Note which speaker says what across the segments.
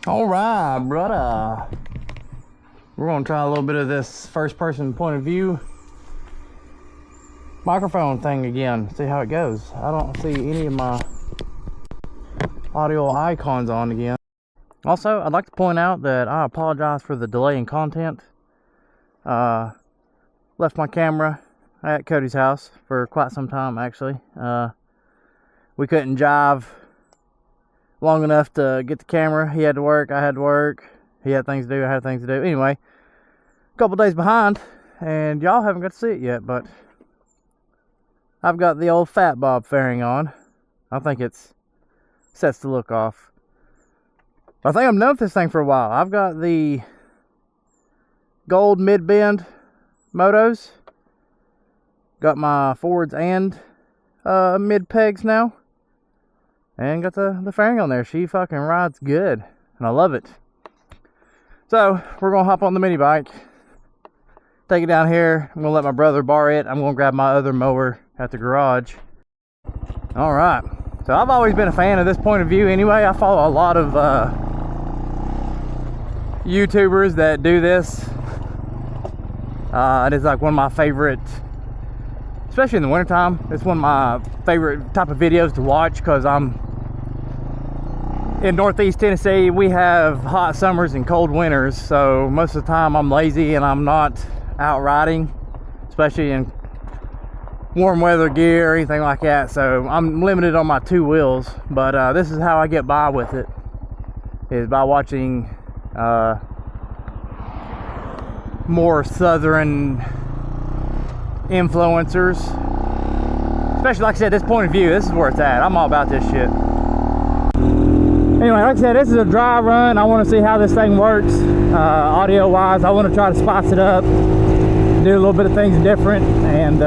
Speaker 1: All right, brother. We're gonna try a little bit of this first person point of view microphone thing again. See how it goes. I don't see any of my audio icons on again. Also, I'd like to point out that I apologize for the delay in content. Left my camera at Cody's house for quite some time, actually. We couldn't jive long enough to get the camera. He had to work, I had to work. He had things to do, I had things to do. Anyway, a couple days behind, and y'all haven't got to see it yet, but I've got the old Fat Bob fairing on. I think it's sets the look off. I think I'm done with this thing for a while. I've got the gold mid-bend motos. Got my forwards and mid pegs now. And got the fairing on there. She fucking rides good. And I love it. So, we're going to hop on the mini bike. Take it down here. I'm going to let my brother borrow it. I'm going to grab my other mower at the garage. Alright. So, I've always been a fan of this point of view anyway. I follow a lot of YouTubers that do this. It is like one of my favorite, especially in the wintertime. It's one of my favorite type of videos to watch because I'm in Northeast Tennessee. We have hot summers and cold winters, so most of the time I'm lazy and I'm not out riding, especially in warm weather gear or anything like that. So I'm limited on my two wheels, but this is how I get by with it, is by watching more southern influencers. Especially, like I said, this point of view, this is where it's at. I'm all about this shit. Anyway, like I said, this is a dry run. I want to see how this thing works audio wise. I want to try to spice it up, do a little bit of things different. And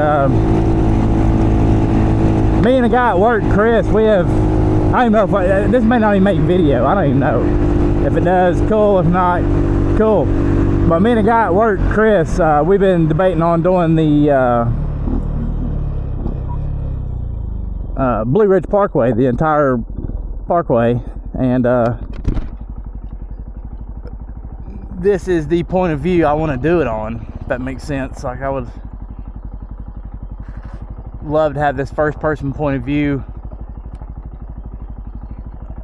Speaker 1: me and a guy at work, Chris, we have, I don't even know if this may not even make video. I don't even know. If it does, cool. If not, cool. But me and a guy at work, Chris, we've been debating on doing the Blue Ridge Parkway, the entire parkway. And this is the point of view I want to do it on, if that makes sense. Like, I would love to have this first person point of view.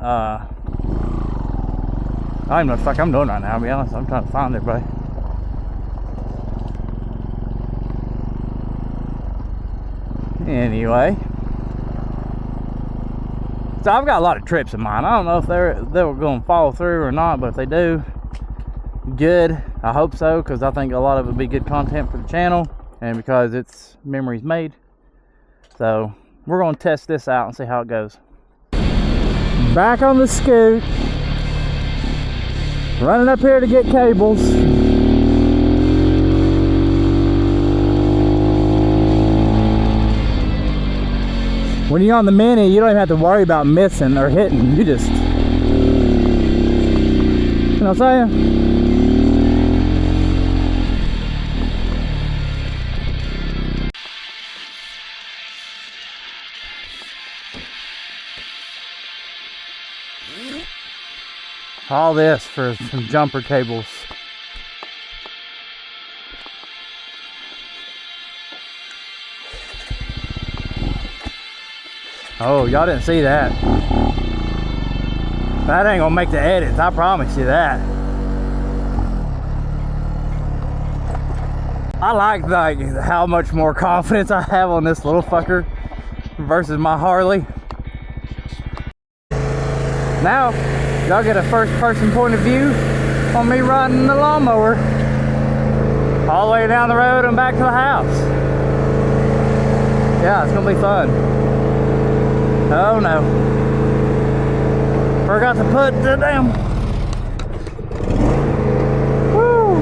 Speaker 1: I don't even know what the fuck I'm doing right now, to be honest. I'm trying to find everybody. Anyway. So I've got a lot of trips in mind. I don't know if they were going to follow through or not, but if they do, good. I hope so, because I think a lot of it will be good content for the channel, and because it's memories made. So we're going to test this out and see how it goes. Back on the scoot. Running up here to get cables. When you're on the Mini, you don't even have to worry about missing or hitting. You just, you know what I'm saying? All this for some jumper cables. Oh, y'all didn't see that. That ain't gonna make the edits, I promise you that. I like how much more confidence I have on this little fucker versus my Harley. Now, y'all get a first person point of view on me riding the lawnmower all the way down the road and back to the house. Yeah, it's gonna be fun. Oh no. Forgot to put the damn. Woo!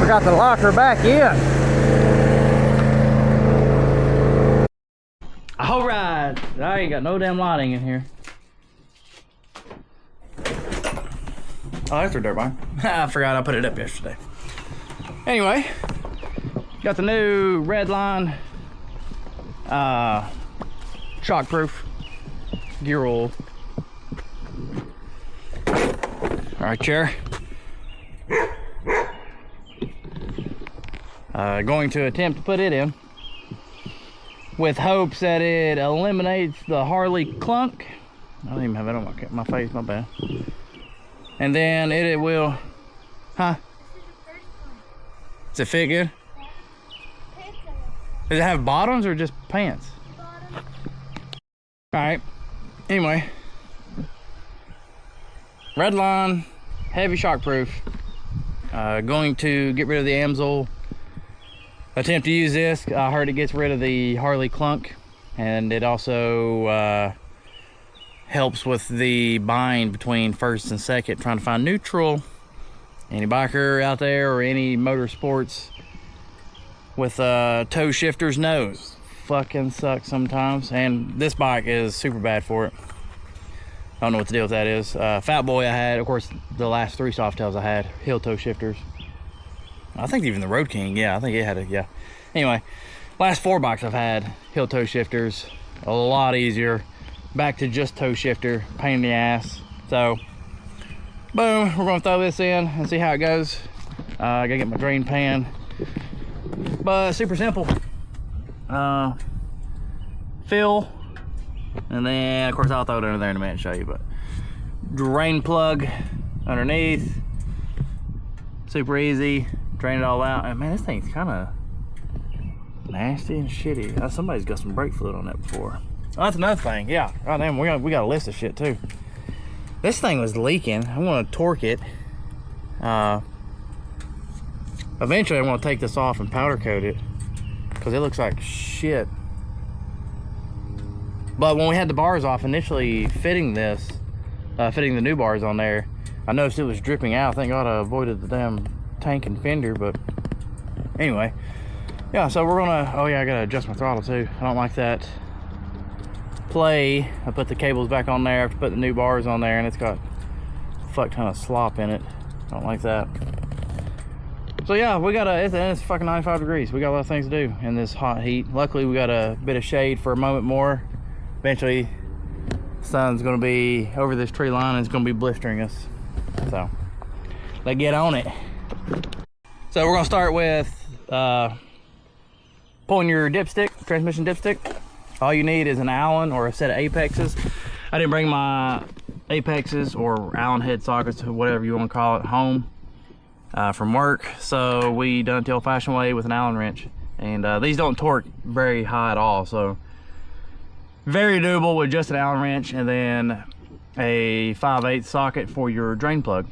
Speaker 1: Forgot to lock her back in. Alright. I ain't got no damn lighting in here. Oh, that's her dirt bike. I forgot I put it up yesterday. Anyway, Got the new Redline shockproof gear oil. Alright, chair. Going to attempt to put it in with hopes that it eliminates the Harley clunk. I don't even have it on my face, my bad. And then it will, huh? Does it fit good? Does it have bottoms or just pants? Alright, anyway. Redline, heavy shockproof. Going to get rid of the Amsoil. Attempt to use this. I heard it gets rid of the Harley clunk, and it also helps with the bind between first and second, trying to find neutral. Any biker out there or any motorsports with toe shifters knows fucking sucks sometimes, and this bike is super bad for it. I don't know what the deal with that is. Fat Boy I had, of course, the last 3 Softails I had, heel toe shifters. I think even the Road King, yeah, I think it had it, yeah. Anyway, last 4 bikes I've had, heel toe shifters, a lot easier. Back to just toe shifter, pain in the ass. So, boom, we're gonna throw this in and see how it goes. I gotta get my drain pan. But super simple. Fill, and then, of course, I'll throw it under there in a minute and show you, but drain plug underneath. Super easy. Drain it all out, and man, this thing's kind of nasty and shitty. Somebody's got some brake fluid on that before. Oh, that's another thing. Yeah, god damn, we got a list of shit too. This thing was leaking. I want to torque it. Eventually, I want to take this off and powder coat it because it looks like shit. But when we had the bars off initially, fitting the new bars on there, I noticed it was dripping out. Thank God I avoided the damn tank and fender, but anyway, yeah, so we're gonna, oh yeah, I gotta adjust my throttle too. I don't like that play. I put the cables back on there after put the new bars on there, and it's got a fuck ton of slop in it. I don't like that. So yeah, we got it's fucking 95 degrees. We got a lot of things to do in this hot heat. Luckily, we got a bit of shade for a moment more. Eventually, the sun's gonna be over this tree line and it's gonna be blistering us. So, let's get on it. So we're gonna start with pulling your dipstick, transmission dipstick. All you need is an Allen or a set of Apexes. I didn't bring my Apexes or Allen head sockets, whatever you want to call it, home from work. So we done it the old-fashioned way with an Allen wrench. And these don't torque very high at all, so very doable with just an Allen wrench and then a 5/8 socket for your drain plug.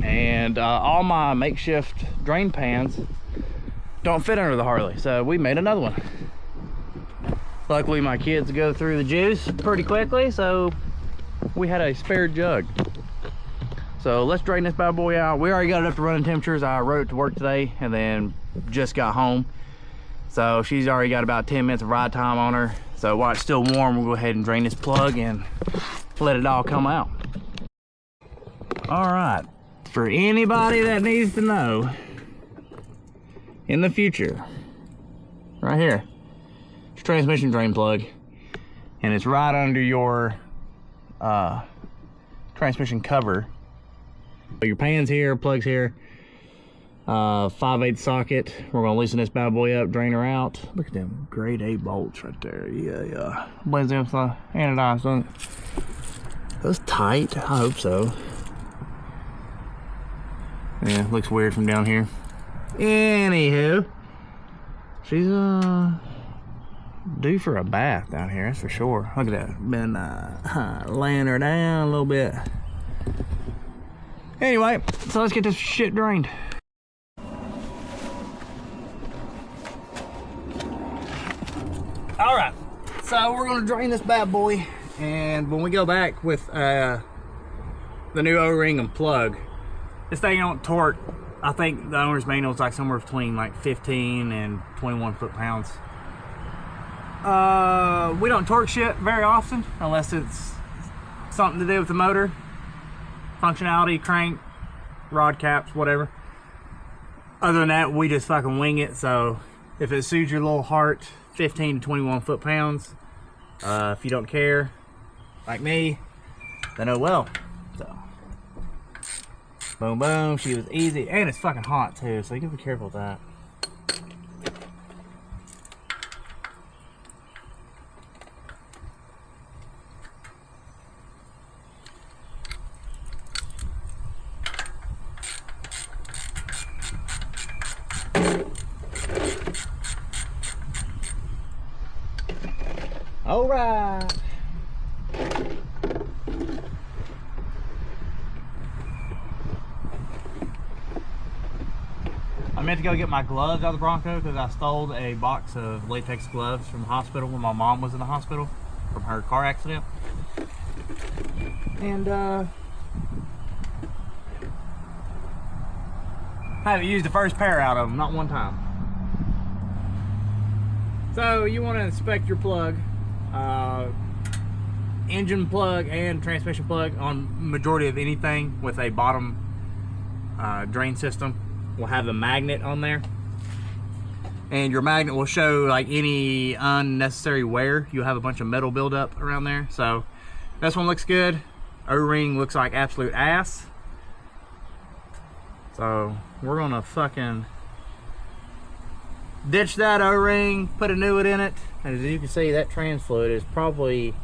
Speaker 1: And all my makeshift drain pans don't fit under the Harley, so we made another one. Luckily, my kids go through the juice pretty quickly, so we had a spare jug. So let's drain this bad boy out. We already got it up to running temperatures. I rode it to work today and then just got home. So she's already got about 10 minutes of ride time on her. So while it's still warm, we'll go ahead and drain this plug and let it all come out. All right, for anybody that needs to know, in the future, right here, it's a transmission drain plug, and it's right under your transmission cover. Your pan's here, plug's here, 5/8 socket. We're gonna loosen this bad boy up, drain her out. Look at them grade A bolts right there. Yeah. Blends in with the anodized, doesn't it? That's tight. I hope so. Yeah, looks weird from down here. Anywho, she's due for a bath down here, that's for sure. Look at that. Been laying her down a little bit. Anyway, so let's get this shit drained. All right, so we're gonna drain this bad boy, and when we go back with the new O-ring and plug, this thing don't torque. I think the owner's manual is like somewhere between like 15 and 21 foot-pounds. We don't torque shit very often unless it's something to do with the motor, functionality, crank, rod caps, whatever. Other than that, we just fucking wing it. So if it suits your little heart, 15 to 21 foot-pounds. If you don't care, like me, then oh well. So boom, boom. She was easy, and it's fucking hot too. So you gotta be careful with that. All right. I meant to go get my gloves out of the Bronco because I stole a box of latex gloves from the hospital when my mom was in the hospital from her car accident. And I haven't used the first pair out of them, not one time. So you want to inspect your plug. Engine plug and transmission plug on majority of anything with a bottom drain system will have a magnet on there, and your magnet will show like any unnecessary wear. You'll have a bunch of metal buildup around there. So this one looks good. O-ring looks like absolute ass. So we're gonna fucking ditch that O-ring, put a new one in it. As you can see, that trans fluid is probably,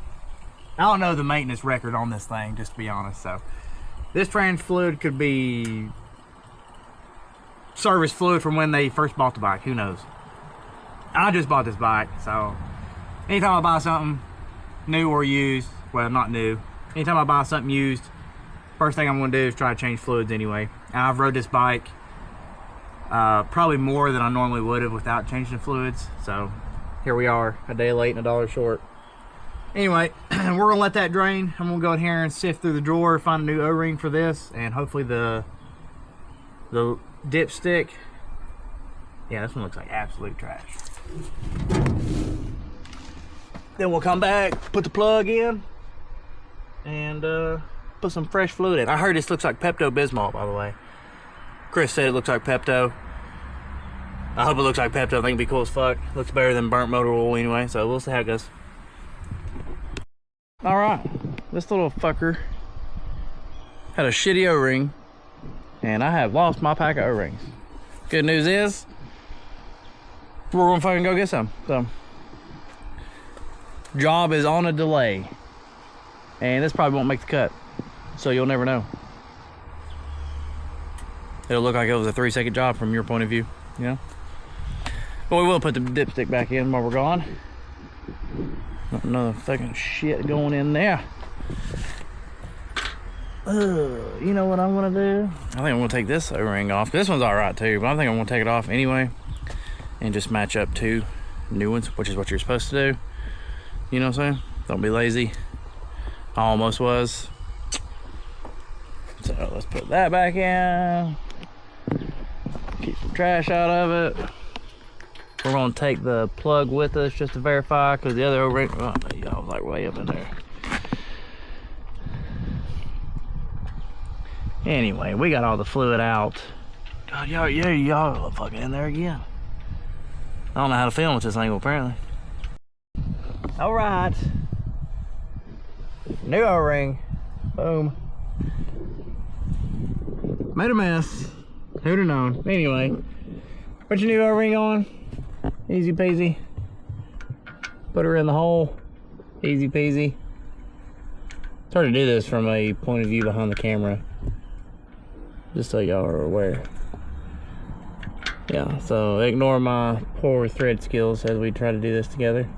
Speaker 1: I don't know the maintenance record on this thing, just to be honest. So this trans fluid could be service fluid from when they first bought the bike. Who knows? I just bought this bike, so anytime I buy something new or used, well, not new, anytime I buy something used, first thing I'm gonna do is try to change fluids anyway. And I've rode this bike probably more than I normally would have without changing the fluids. So here we are, a day late and $1 short. Anyway, we're gonna let that drain. I'm gonna go in here and sift through the drawer, find a new O-ring for this, and hopefully the dipstick. Yeah, this one looks like absolute trash. Then we'll come back, put the plug in, and put some fresh fluid in. I heard this looks like Pepto-Bismol, by the way. Chris said it looks like Pepto. I hope it looks like Pepto. I think it'd be cool as fuck. Looks better than burnt motor oil anyway, so we'll see how it goes. Alright, this little fucker had a shitty O-ring, and I have lost my pack of O-rings. Good news is, we're gonna fucking go get some. So, job is on a delay, and this probably won't make the cut, so you'll never know. It'll look like it was a 3-second job from your point of view, you know? But we will put the dipstick back in while we're gone. Not another fucking shit going in there. You know what I'm gonna do? I think I'm gonna take this O-ring off. This one's alright too, but I think I'm gonna take it off anyway and just match up 2 new ones, which is what you're supposed to do. You know what I'm saying? Don't be lazy. I almost was. So let's put that back in. Keep some trash out of it. We're gonna take the plug with us just to verify, because the other O-ring, oh, y'all was like way up in there. Anyway, we got all the fluid out. God, y'all fucking in there again. I don't know how to film with this angle, apparently. All right. New O-ring. Boom. Made a mess. Who'd have known? Anyway, put your new O-ring on. Easy peasy. Put her in the hole. Easy peasy. It's hard to do this from a point of view behind the camera, just so y'all are aware. Yeah, so ignore my poor thread skills as we try to do this together.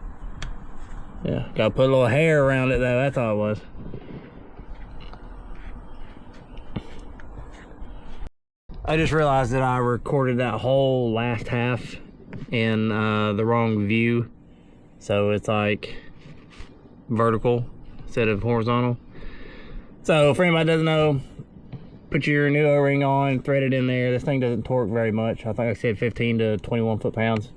Speaker 1: Yeah, gotta put a little hair around it though, that's all it was. I just realized that I recorded that whole last half in the wrong view. So it's like vertical instead of horizontal. So for anybody that doesn't know, put your new O-ring on, thread it in there. This thing doesn't torque very much. I think I said 15 to 21 foot-pounds.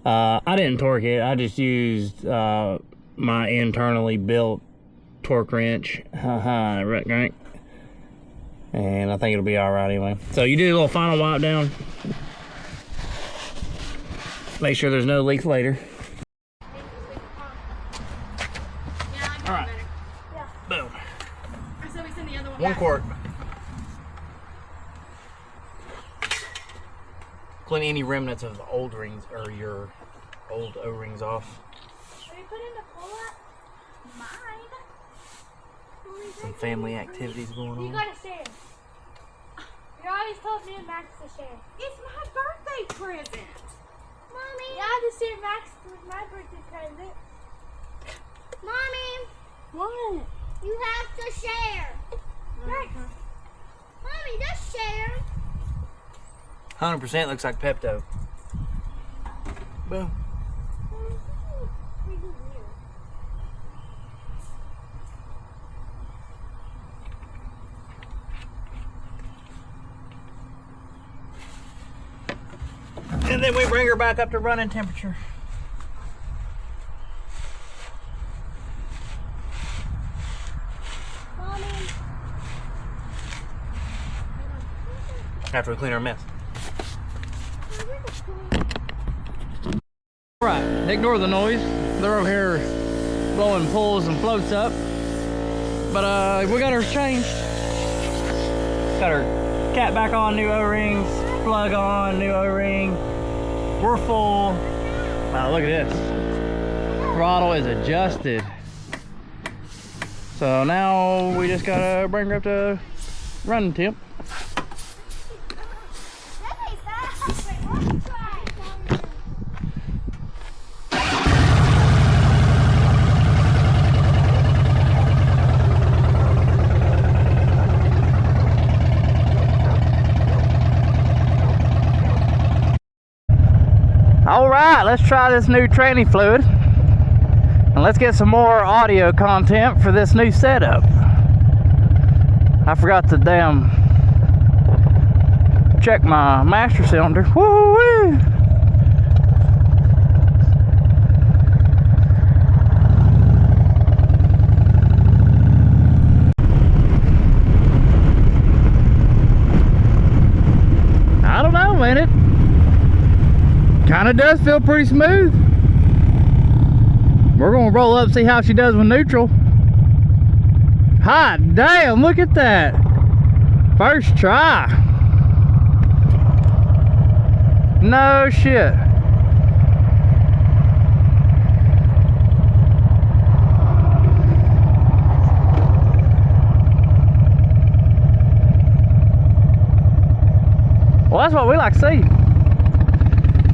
Speaker 1: I didn't torque it. I just used my internally built torque wrench. Right. And I think it'll be all right anyway. So you do a little final wipe down. Make sure there's no leaks later. All right.
Speaker 2: Yeah.
Speaker 1: Boom.
Speaker 2: So we send the other one
Speaker 1: 1
Speaker 2: back.
Speaker 1: quart. Clean any remnants of the old rings or your old O-rings off.
Speaker 2: Should we put in the pull-up? Mine.
Speaker 1: Some family activities going on.
Speaker 2: You gotta share. You always told me and Max to share.
Speaker 3: It's my birthday present.
Speaker 2: Mommy. Yeah, I just share Max with my birthday present. Mommy.
Speaker 3: What?
Speaker 2: You have to share. Max. Mommy, just share.
Speaker 1: 100% looks like Pepto. Boom. And then we bring her back up to running temperature.
Speaker 2: Mommy.
Speaker 1: After we clean our mess. Alright, ignore the noise. They're over here blowing pulls and floats up. But we got her changed. Got her cap back on, new O-rings, plug on, new O-ring. We're full. Wow, look at this. Throttle is adjusted. So now we just gotta bring her up to running temp. All right, let's try this new tranny fluid and let's get some more audio content for this new setup. I forgot to check my master cylinder. Woo-wee! I don't know, man. It kind of does feel pretty smooth. We're gonna roll up, see how she does with neutral. Hot damn, look at that. First try. No shit. Well, that's what we like to see.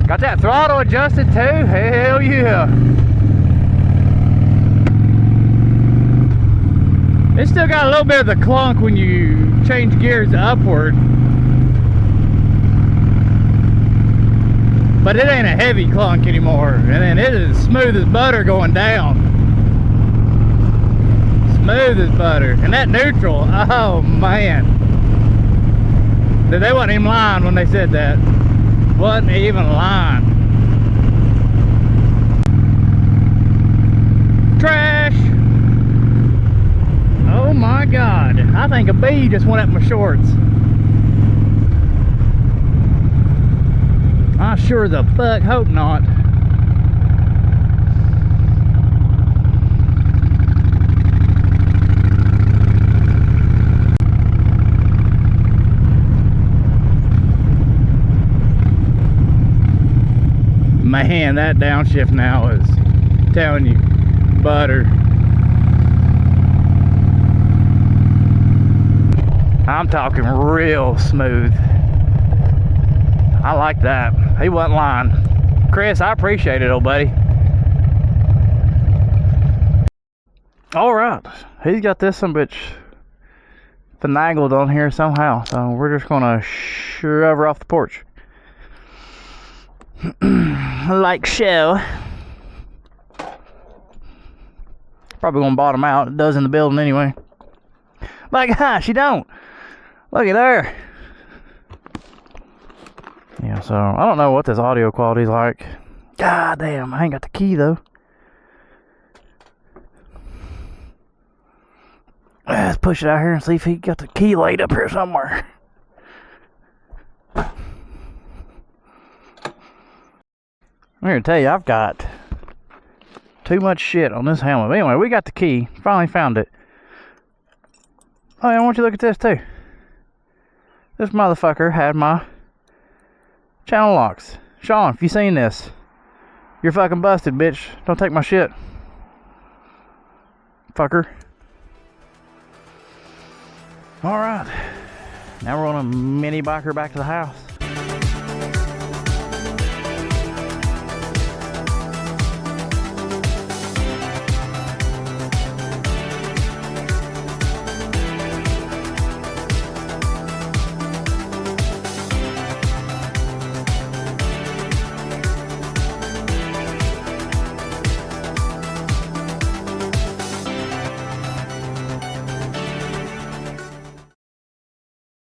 Speaker 1: Got that throttle adjusted too? Hell yeah. It's still got a little bit of the clunk when you change gears upward. But it ain't a heavy clunk anymore. And then it is smooth as butter going down. Smooth as butter. And that neutral, oh man. They wasn't even lying when they said that. Wasn't even lying. Trash! Oh my God. I think a bee just went up my shorts. I sure the fuck hope not. Man, that downshift now is telling you butter. I'm talking real smooth. I like that. He wasn't lying. Chris, I appreciate it, old buddy. Alright, he's got this some bitch finagled on here somehow, so we're just gonna shove her off the porch. Like so. Probably gonna bottom out. It does in the building anyway. Like, gosh, you don't. Look at her. Yeah, so I don't know what this audio quality's like. God damn, I ain't got the key though. Let's push it out here and see if he got the key laid up here somewhere. I'm here to tell you, I've got too much shit on this helmet. But anyway, we got the key. Finally found it. Oh, yeah, I want you to look at this too. This motherfucker had my channel locks. Sean, if you seen this, you're fucking busted, bitch. Don't take my shit. Fucker. Alright. Now we're on a mini biker back to the house.